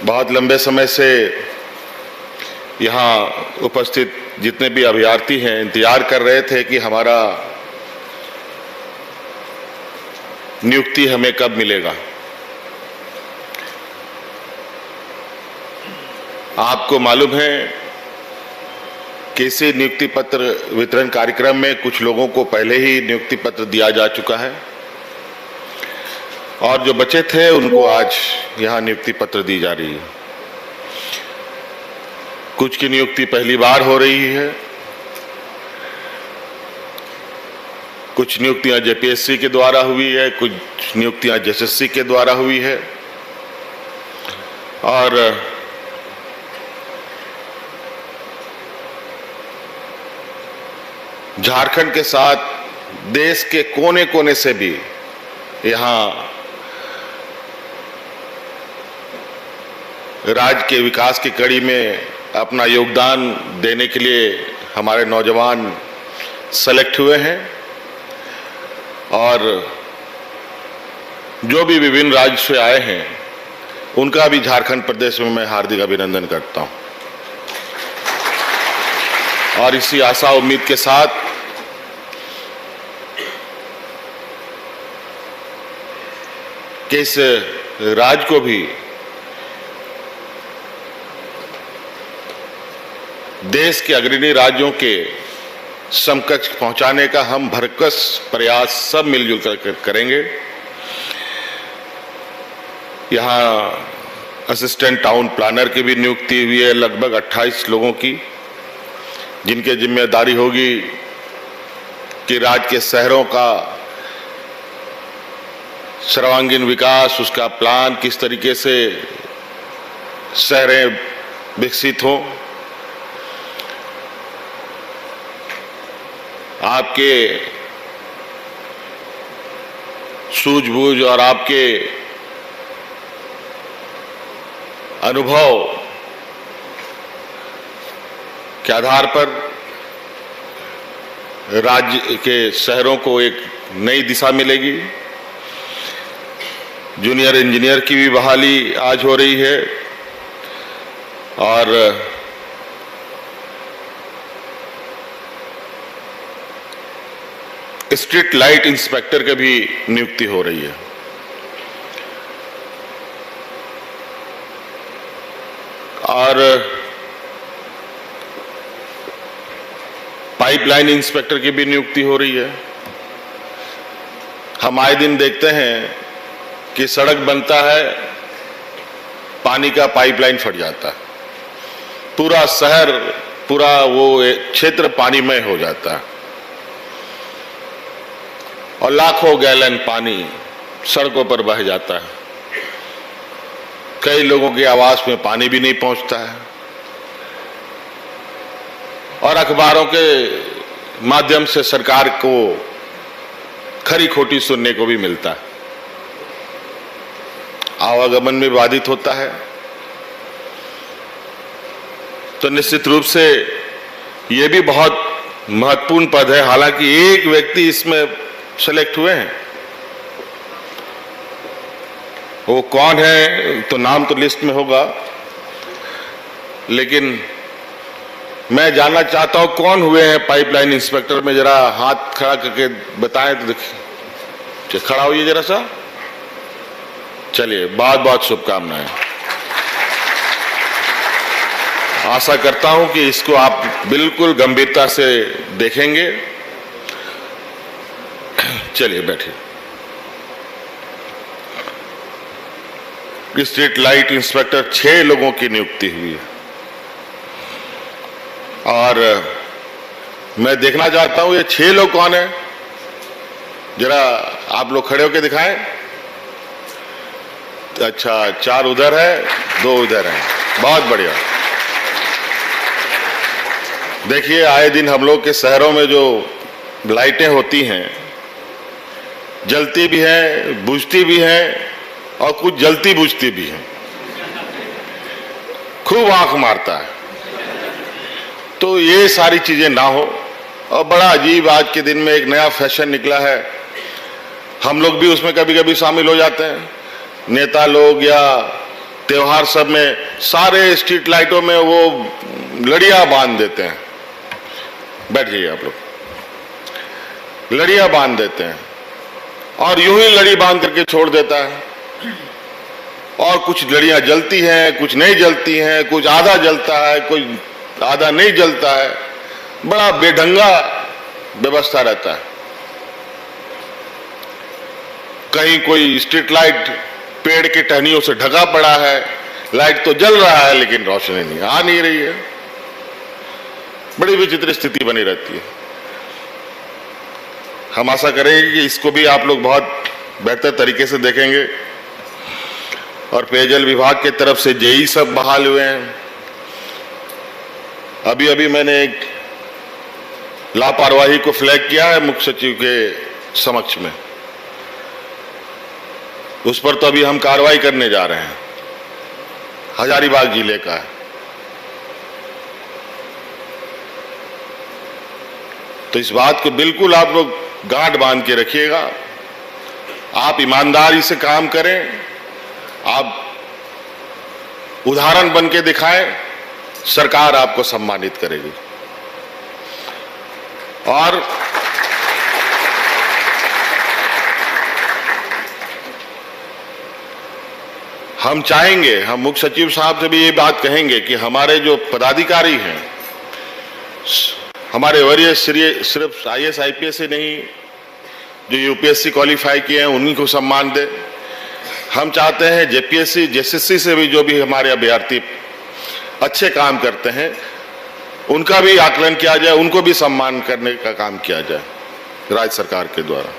बहुत लंबे समय से यहाँ उपस्थित जितने भी अभ्यर्थी हैं इंतजार कर रहे थे कि हमारा नियुक्ति हमें कब मिलेगा। आपको मालूम है कि इसी नियुक्ति पत्र वितरण कार्यक्रम में कुछ लोगों को पहले ही नियुक्ति पत्र दिया जा चुका है और जो बचे थे उनको आज यहाँ नियुक्ति पत्र दी जा रही है। कुछ की नियुक्ति पहली बार हो रही है, कुछ नियुक्तियां जेपीएससी के द्वारा हुई है, कुछ नियुक्तियां जेएसएससी के द्वारा हुई है और झारखंड के साथ देश के कोने कोने से भी यहाँ राज्य के विकास की कड़ी में अपना योगदान देने के लिए हमारे नौजवान सेलेक्ट हुए हैं और जो भी विभिन्न राज्य से आए हैं उनका भी झारखंड प्रदेश में मैं हार्दिक अभिनंदन करता हूं और इसी आशा उम्मीद के साथ कि इस राज्य को भी देश के अग्रणी राज्यों के समकक्ष पहुंचाने का हम भरकस प्रयास सब मिलजुल कर करेंगे। यहाँ असिस्टेंट टाउन प्लानर की भी नियुक्ति हुई है लगभग 28 लोगों की, जिनके जिम्मेदारी होगी कि राज्य के शहरों का सर्वांगीण विकास, उसका प्लान किस तरीके से शहरें विकसित हों। आपके सूझबूझ और आपके अनुभव के आधार पर राज्य के शहरों को एक नई दिशा मिलेगी। जूनियर इंजीनियर की भी बहाली आज हो रही है और स्ट्रीट लाइट इंस्पेक्टर की भी नियुक्ति हो रही है और पाइपलाइन इंस्पेक्टर की भी नियुक्ति हो रही है। हम आए दिन देखते हैं कि सड़क बनता है, पानी का पाइपलाइन फट जाता है, पूरा शहर, पूरा वो क्षेत्र पानीमय हो जाता है और लाखों गैलन पानी सड़कों पर बह जाता है। कई लोगों के आवास में पानी भी नहीं पहुंचता है और अखबारों के माध्यम से सरकार को खरी खोटी सुनने को भी मिलता है। आवागमन में बाधित होता है। तो निश्चित रूप से ये भी बहुत महत्वपूर्ण पद है। हालांकि एक व्यक्ति इसमें सेलेक्ट हुए हैं, वो कौन है तो नाम तो लिस्ट में होगा, लेकिन मैं जानना चाहता हूं कौन हुए हैं पाइपलाइन इंस्पेक्टर में। जरा हाथ खड़ा करके बताएं तो देखिए, खड़ा होइए जरा सा। चलिए, बहुत बहुत शुभकामनाएं। आशा करता हूं कि इसको आप बिल्कुल गंभीरता से देखेंगे। चलिए बैठिए। स्ट्रीट लाइट इंस्पेक्टर 6 लोगों की नियुक्ति हुई है और मैं देखना चाहता हूं ये 6 लोग कौन है। जरा आप लोग खड़े होकर दिखाएं। अच्छा, 4 उधर है, 2 उधर हैं, बहुत बढ़िया। देखिए, आए दिन हम लोग के शहरों में जो लाइटें होती हैं, जलती भी हैं, बुझती भी हैं और कुछ जलती बुझती भी हैं, खूब आंख मारता है। तो ये सारी चीजें ना हो। और बड़ा अजीब, आज के दिन में एक नया फैशन निकला है, हम लोग भी उसमें कभी कभी शामिल हो जाते हैं। नेता लोग या त्योहार सब में सारे स्ट्रीट लाइटों में वो लड़ियां बांध देते हैं। बैठ जाइए आप लोग। लड़ियां बांध देते हैं और यूं ही लड़ी बांध करके छोड़ देता है। और कुछ लड़ियां जलती हैं, कुछ नहीं जलती हैं, कुछ आधा जलता है, कुछ आधा नहीं जलता है। बड़ा बेढंगा व्यवस्था रहता है। कहीं कोई स्ट्रीट लाइट पेड़ के टहनियों से ढका पड़ा है, लाइट तो जल रहा है लेकिन रोशनी नहीं आ नहीं रही है। बड़ी विचित्र स्थिति बनी रहती है। हम आशा करेंगे कि इसको भी आप लोग बहुत बेहतर तरीके से देखेंगे। और पेयजल विभाग की तरफ से जेई सब बहाल हुए हैं। अभी अभी मैंने एक लापरवाही को फ्लैग किया है मुख्य सचिव के समक्ष में। उस पर तो अभी हम कार्रवाई करने जा रहे हैं। हजारीबाग जिले का है। तो इस बात को बिल्कुल आप लोग गांठ बांध के रखिएगा। आप ईमानदारी से काम करें, आप उदाहरण बन के दिखाएं, सरकार आपको सम्मानित करेगी। और हम चाहेंगे, हम मुख्य सचिव साहब से भी ये बात कहेंगे कि हमारे जो पदाधिकारी हैं, हमारे वरीय सिर्फ IAS IPS से नहीं, जो UPSC क्वालिफाई किए हैं उन्हीं को सम्मान दे। हम चाहते हैं JPSC JSSC से भी जो भी हमारे अभ्यर्थी अच्छे काम करते हैं उनका भी आकलन किया जाए, उनको भी सम्मान करने का काम किया जाए राज्य सरकार के द्वारा।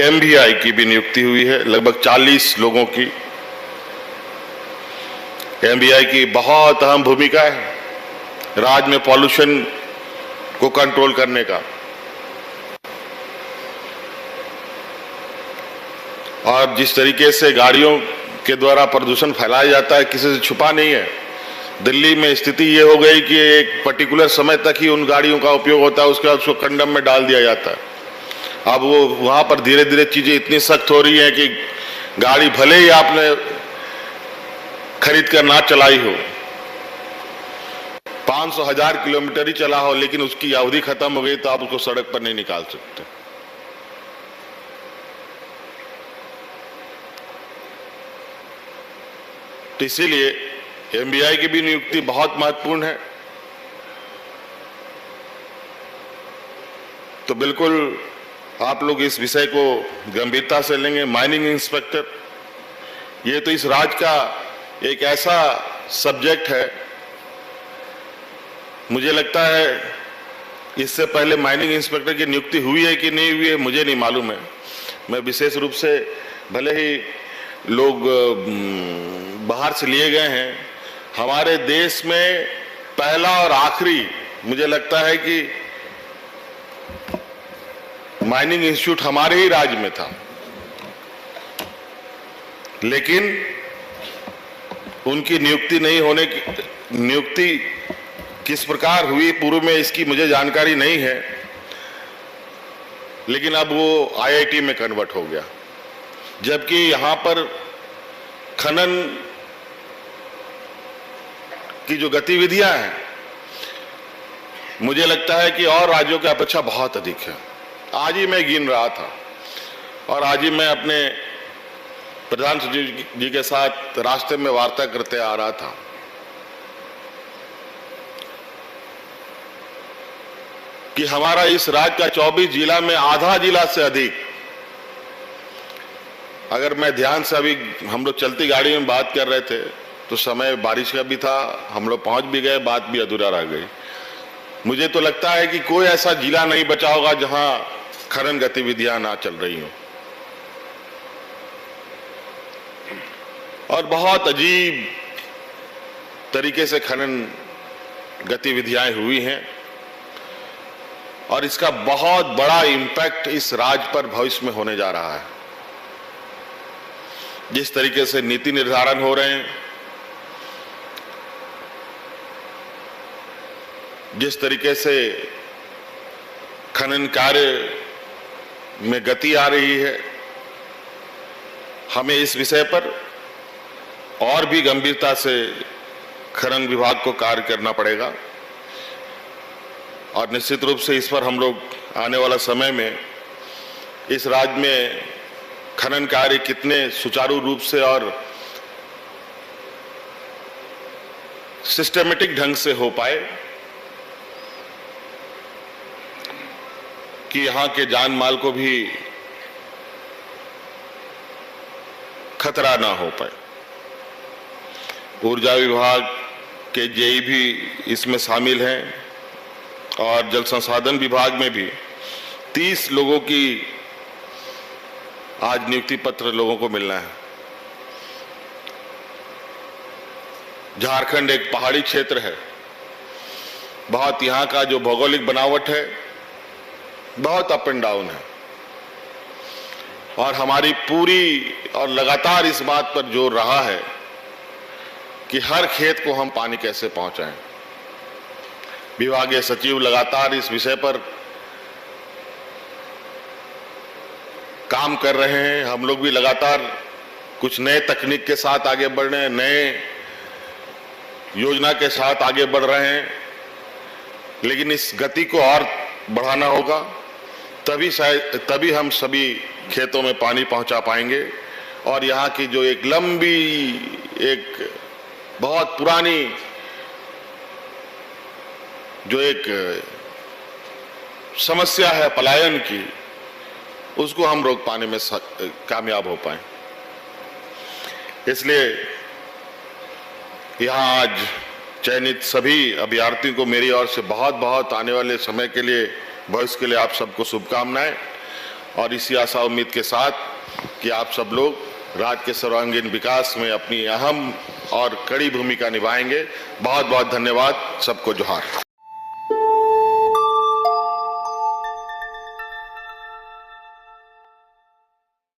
MBI की भी नियुक्ति हुई है, लगभग 40 लोगों की। MBI की बहुत अहम भूमिका है राज्य में पॉल्यूशन को कंट्रोल करने का। और जिस तरीके से गाड़ियों के द्वारा प्रदूषण फैलाया जाता है, किसी से छुपा नहीं है। दिल्ली में स्थिति ये हो गई कि एक पर्टिकुलर समय तक ही उन गाड़ियों का उपयोग होता है, उसके बाद उसको कंडम में डाल दिया जाता है। अब वो वहां पर धीरे धीरे चीजें इतनी सख्त हो रही हैं कि गाड़ी भले ही आपने खरीद कर ना चलाई हो, 500,000 किलोमीटर ही चला हो, लेकिन उसकी अवधि खत्म हो गई तो आप उसको सड़क पर नहीं निकाल सकते। तो इसीलिए MBI की भी नियुक्ति बहुत महत्वपूर्ण है। तो बिल्कुल आप लोग इस विषय को गंभीरता से लेंगे। माइनिंग इंस्पेक्टर, ये तो इस राज्य का एक ऐसा सब्जेक्ट है, मुझे लगता है इससे पहले माइनिंग इंस्पेक्टर की नियुक्ति हुई है कि नहीं हुई है मुझे नहीं मालूम है। मैं विशेष रूप से, भले ही लोग बाहर से लिए गए हैं, हमारे देश में पहला और आखिरी मुझे लगता है कि माइनिंग इंस्टीट्यूट हमारे ही राज्य में था। लेकिन उनकी नियुक्ति नहीं होने की, नियुक्ति किस प्रकार हुई पूर्व में इसकी मुझे जानकारी नहीं है, लेकिन अब वो IIT में कन्वर्ट हो गया। जबकि यहां पर खनन की जो गतिविधियां हैं, मुझे लगता है कि और राज्यों की अपेक्षा बहुत अधिक है। आज ही मैं गिन रहा था और आज ही मैं अपने प्रधान सचिव जी के साथ रास्ते में वार्ता करते आ रहा था कि हमारा इस राज्य का 24 जिला में आधा जिला से अधिक, अगर मैं ध्यान से, अभी हम लोग चलती गाड़ी में बात कर रहे थे तो समय बारिश का भी था, हम लोग पहुंच भी गए, बात भी अधूरा रह गई। मुझे तो लगता है कि कोई ऐसा जिला नहीं बचा होगा जहां खनन गतिविधियां ना चल रही हों। और बहुत अजीब तरीके से खनन गतिविधियां हुई हैं और इसका बहुत बड़ा इम्पैक्ट इस राज्य पर भविष्य में होने जा रहा है। जिस तरीके से नीति निर्धारण हो रहे हैं, जिस तरीके से खनन कार्य में गति आ रही है, हमें इस विषय पर और भी गंभीरता से खनन विभाग को कार्य करना पड़ेगा और निश्चित रूप से इस पर हम लोग आने वाला समय में इस राज्य में खनन कार्य कितने सुचारू रूप से और सिस्टमेटिक ढंग से हो पाए कि यहाँ के जान माल को भी खतरा ना हो पाए। ऊर्जा विभाग के जेई भी इसमें शामिल हैं और जल संसाधन विभाग में भी 30 लोगों की आज नियुक्ति पत्र लोगों को मिलना है। झारखंड एक पहाड़ी क्षेत्र है, बहुत यहाँ का जो भौगोलिक बनावट है बहुत अप एंड डाउन है और हमारी पूरी और लगातार इस बात पर जोर रहा है कि हर खेत को हम पानी कैसे पहुंचाएं। विभागीय सचिव लगातार इस विषय पर काम कर रहे हैं। हम लोग भी लगातार कुछ नए तकनीक के साथ आगे बढ़ रहे हैं, नए योजना के साथ आगे बढ़ रहे हैं, लेकिन इस गति को और बढ़ाना होगा, तभी हम सभी खेतों में पानी पहुंचा पाएंगे और यहाँ की जो एक लंबी एक बहुत पुरानी जो एक समस्या है पलायन की, उसको हम रोक पाने में कामयाब हो पाए। इसलिए यहाँ आज चयनित सभी अभ्यर्थियों को मेरी ओर से बहुत बहुत आने वाले समय के लिए, भविष्य के लिए आप सबको शुभकामनाएं और इसी आशा उम्मीद के साथ कि आप सब लोग राज्य के सर्वांगीण विकास में अपनी अहम और कड़ी भूमिका निभाएंगे। बहुत बहुत धन्यवाद। सबको जोहार।